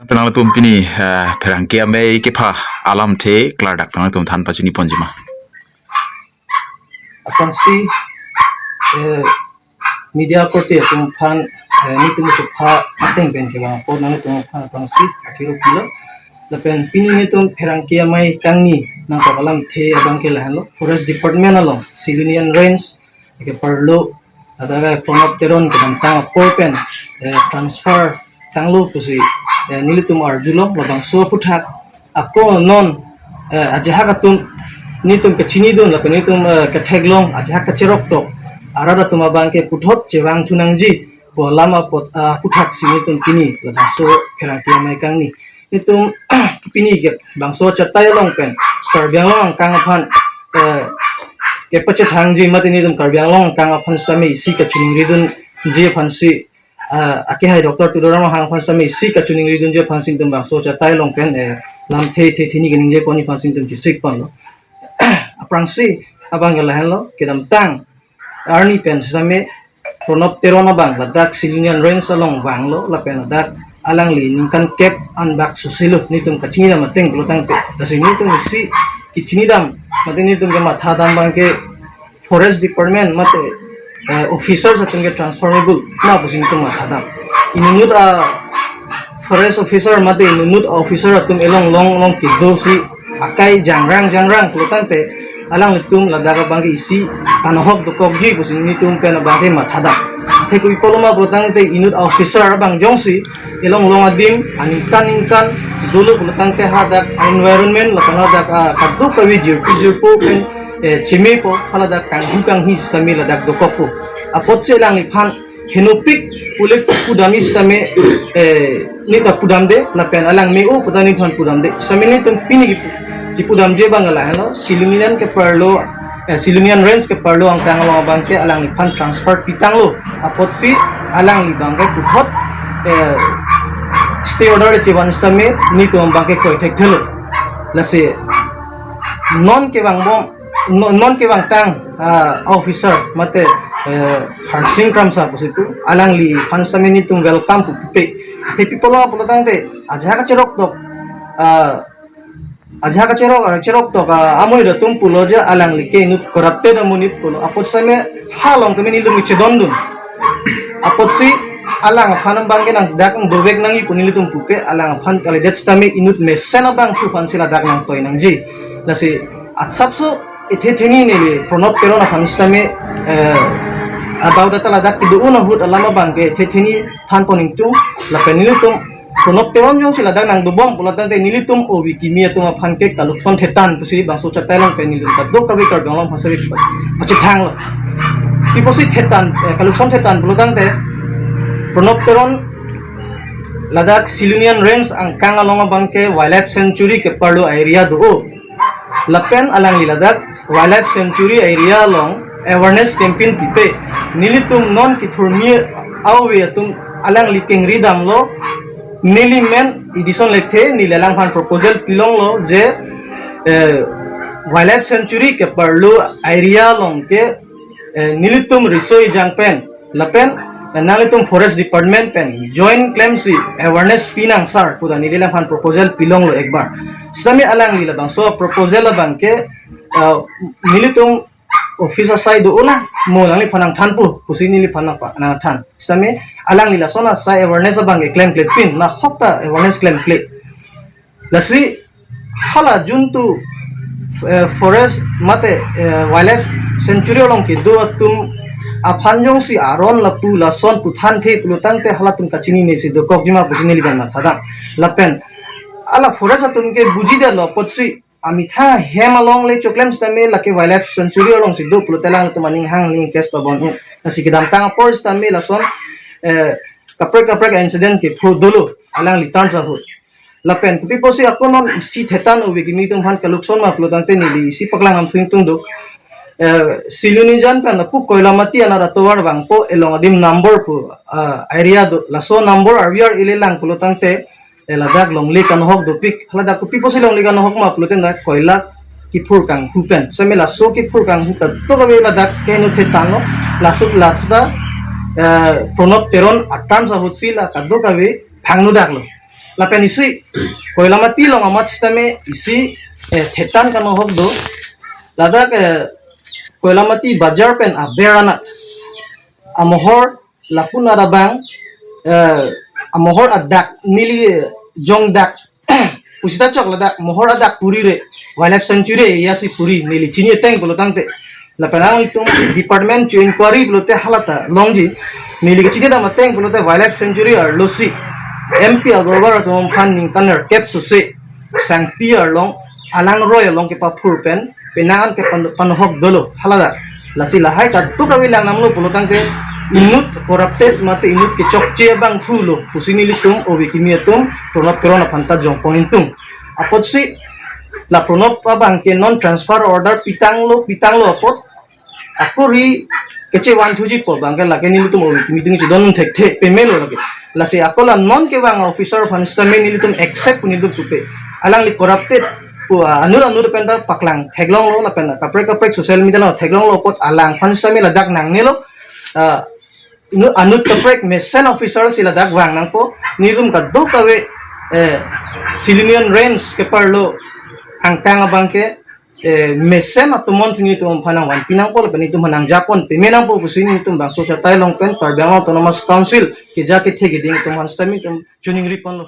Tenang tum pini perangkia mei kepa alam the kladak tenang tum tan pacini ponjima. Akan si media korte tumpan ni tumu cepa ateng pen ke bang po nang tumpan akan si akhiru pula lepen pini ni tum perangkia mai kangni nang alam the abang ke lahalo forest department along Silunian range ke perlu ada pronop teron ke tang porpen transfer tanglo pusi nilitum arjulo labang so puthak ako non ajaha katum nitum ke chini dun lapen nitum ke theglong ajaha ke cherok tok arada tuma bangke puthot chewang thunangji bo lama pot puthak sinitum pini labang so perangkia mai kangni nitum pini ke bangso chatai long pen karbyang kang aphan ke pache thangji matini dum karbyang long kang aphan sami isi ka chuning ridun je phansi ake hai doctor tudorama hang phan sami isi ka chuning ridun je phansin dum bangso chatai long pen lam the thini gening je poni phansin dum sik pan lo aprangsi abang galahan lo kedam tang arni pen same pronop terona bang ladak Silunian range along bang lo lapen ladak alang li ningkan kep anbak susilo nitum kachini dam mateng bulutang pe dasi nitum si kichini dam mateng nitum ke matha dam bangke forest department mate officers atun ke transferable na busin nitum matha dam inunut forest officer mate inunut officer atum elong long ki dosi akai jangrang bulutang te alang nitum ladaka bangke isi panohok dokokji busin nitum pe na bangke matha dam Hekui koloma bulutang te inut officer bang jongsi elong long adim aningkan dulu bulutang te hadak environment lakang hadak kaduk kawi jirpu pen chimi po haladak kang hi sami ladak dokopo apot se lang iphan henopik pulik pudami same nita pudamde lapen alang meu pudani thon pudamde samini tum pini ki pudam je bangala hano Silunian ke perlo Silunian range ke perlu ang tanglo bangke alang ni pan transfer pitang lo apot si alang ni bangke puthot stay order cheban stame ni to bangke koi thek thelo lase non ke bang tang officer mate harsing kram sa positu alang li pan stame ni tum welcome pu pe te people lo polotang te aja ka cherok tok aja ka cherok to ka amoi da tum pulo ja alang like nut corrupted amunit pulo apot same halong tumi nilum chedondun apot si alang phanam bangke nang dak ng dobek nang ipunili tum pupe alang phan kale det stame inut mesena bang pu phan sila dak nang toy nang ji lasi atsapso ithe thini ne pronop perona phan stame about atala dak ki duuna hut alama bangke ithe thini than poning tum la penili tum pronop teron jong sila dak nang dubong pulatan te nilitum obi kimia tuma phanke kalukson thetan pusi bangso chatalang penilum ta do kabi kar donglam phasari pachi thang piposi thetan kalukson thetan pulatan te pronop teron ladak Silunian range ang kang along bangke wildlife sanctuary ke perlu area do lapen alang li ladak wildlife sanctuary area long awareness campaign pipe nilitum non ki thurmi awe tum alang li kengri dam lo nili men edison lekhe nilalang phan proposal pilong lo je wildlife sanctuary ke perlu area long ke nilitum risoi jangpen lapen nalitum forest department pen joint claim si awareness pinang sar puda nilalang phan proposal pilong lo ekbar sami alang lila bang so proposal bang ke nilitum officer side ulah mo nang li phanang than pu pusi ni li phanang pa na than sami alang lila sona sai awareness bang ke claim pin na hokta awareness claim lasi hala juntu forest mate wildlife sanctuary long ki do tum aphanjong si aron lapu lason puthan the pulutang te halatum kachini ne si do kokjima pusini liban na thada lapen ala forest atum ke buji da lo potsi amitha hemalong le choklem stame lake wildlife sanctuary long si do pulutelang tumaning hang ling kes pabon nasi kidam tang por stame lason kapre incident ke phu dolo alang litan sa hu lapen kupi posi akonon si thetan ubi kimi tum han kalukson ma pulutang te nili si paklang am thing tung do Silunian kan pu koilamati anara towar bang po elong adim number pu area do laso number arviar ilelang pulutang te eladak longli kan hok do pik haladak pu pipo silong ligan hok ma puluten da koila kipur kang hupen semela so kipur kang huka to ga eladak kenu thetano lasuk lasda pronop teron atan sa hutsila kaddo kabe phangnu daklo lapen isi koila mati long amat stame isi thetan kan hok do ladak koila mati bajar pen aberana amohor lapun arabang amohor adak nili jong dak usita chok ladak mohor adak puri re wildlife sanctuary ya si puri nili chini teng bolo tangte lapenang itu department to inquiry bolote halata longji nili chini da mateng bolote wildlife sanctuary ar losi MP agorbar to phan ning kaner kep suse sangti ar long alang roy long ke pa phurpen penaan ke panhok dolo halada lasi lahai ka tu kawilang namlo bolo tangte inut corrupted mate inut ke chokche bang thulo pusini litum obi kimiatum pronop corona phanta jong ponintum apot si la pronop abang ke non transfer order pitanglo apot akuri kece wan thuji po bangka lage nilitum obi kimitung chi don thek thek pemelo lage lasi akola non ke bang officer phanstame nilitum accept nilitum tupe alang li corrupted anur penda paklang theglong lo la penda kaprek social media lo theglong lo pot alang phanstame ladak nangnelo anut kaprek mesen officer sila dagwang nang po nilum ka do kawe silinian range ke parlo angkang abangke mesen atumon sini tum panang wan pinang po pen itu manang japon pemenang po pusini tum bang social tailong pen Cardamom Autonomous Council ke jake thege ding tum hanstami tum tuning ripon lo